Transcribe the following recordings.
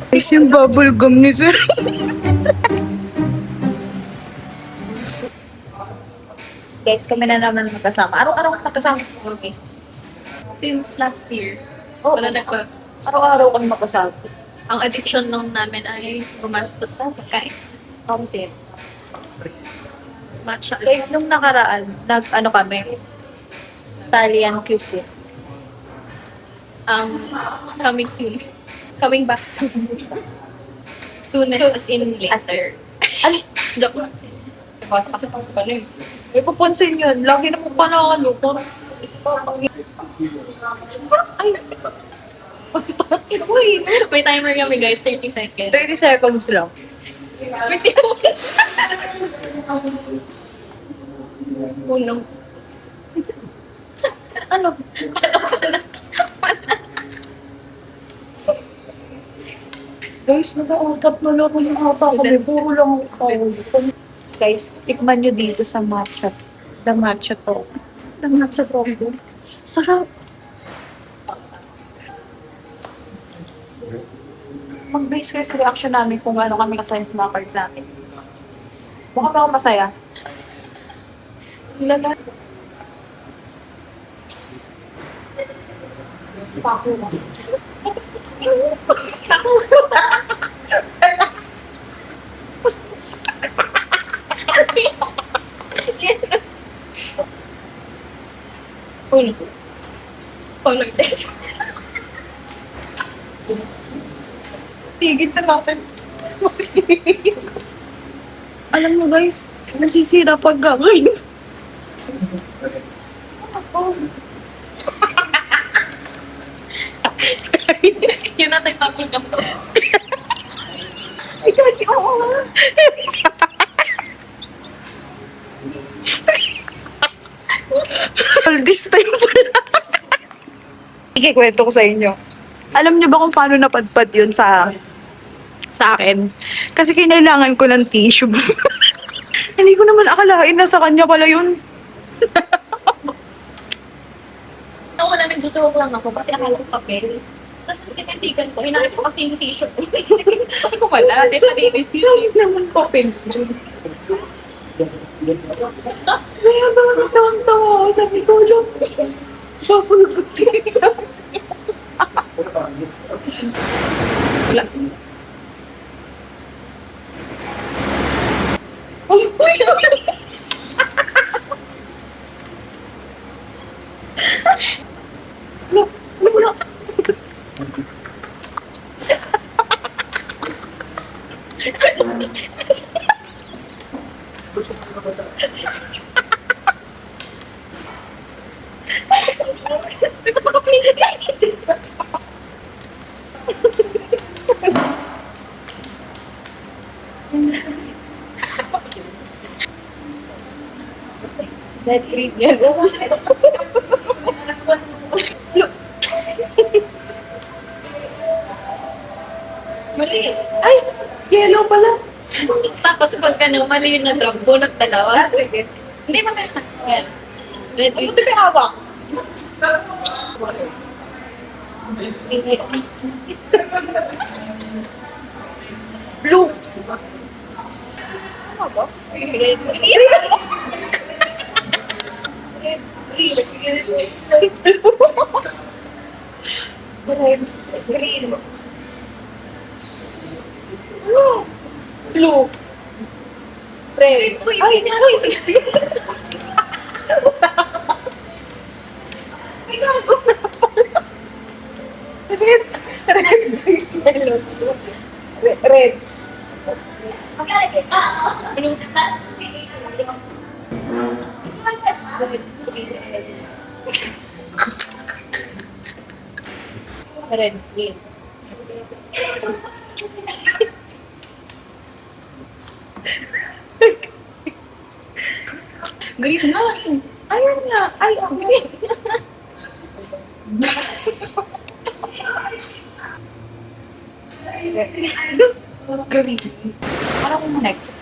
Guys, yung bubble gum ni sir. Guys, kami na naman magkasama. Araw-araw magkasama ko, guys. Since last year, Oo. wala nagpa... Araw-araw kami magkasama. Ang addiction nung namin ay gumastos sa pagkain. Kasi, Matcha. guys, nung nakaraan, ano kami, Italian cuisine. Coming soon. Coming back soon. Soon as in later. Ano? Joke. Kasi pang sa kanil. May papansin yun. Lagi naman pala ano. Parang... Ay! Uy! May timer kami guys, 30 seconds. 30 seconds lang. Wait, Unang. Ano? Guys, naka-apat na laro yung ata kami. Puro lang ako. Guys, tikman nyo dito sa matcha. The matcha to. The matcha to. Sarap. Mag-base kayo sa reaction namin kung ano kami kasaya sa mga cards namin. Mukha ba ako masaya? Lala. Pako. Uno. Color test. Tigit na natin. Alam mo guys, nasisira pag gagawin. Yun natin pagulgam ko. Ikaw, oo. All this time pala. Ikikwento ko sa inyo. Alam niyo ba kung paano napadpad yun sa akin? Kasi kinailangan ko ng tissue. Hindi ko naman akalain na sa kanya pala yun. Wala, nagtutulog lang ako kasi akala ko papel. Tapos tinitigan ko, hinanap ko kasi yung t-shirt. Sabi ko pala, di pa dinis yun. Hindi naman papel. Kaya ba natawang-tawa? Sabi ko, look. Papulog ko sa wala. Uy! Uy! Look! Look! Ito pa ka-play. That green yellow. Look! Mali. Ay! Yellow pala. Tapos pag ano, mali yun na drop, bunot dalawa. Hindi mo meron. Yan. Red, Ano ito may hawak? Blue. Ano ba? red, Red. Green. Blue. Blue. Red. Uy, Ay, uy, ay. Ay, gago na pala. Red. Red. Green. Yellow. Red. blue. Red. Green. Green na. Ayun nga. Ay, okay. Green. Parang yung next.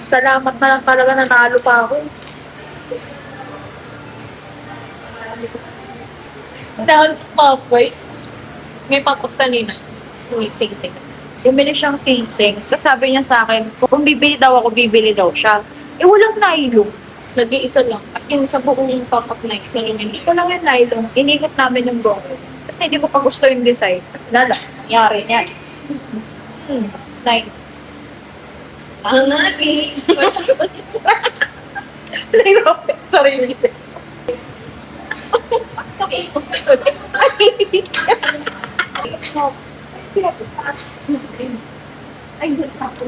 Salamat na lang talaga nanalo pa ako. Dance pa, boys. May papot kanina. Sing-sing. Bumili siyang sing-sing. Tapos sabi niya sa akin, kung bibili daw ako, bibili daw siya. Eh, walang nylon. Nag-iisa lang. As in, sa buong papak na isa lang yun. Isa lang yung nylon. Inikot namin yung buong. Kasi hindi ko pa gusto yung design. Lala, nangyari niya. Nine. Ang nagi. Nahirap sarili. Ay, gusto ako.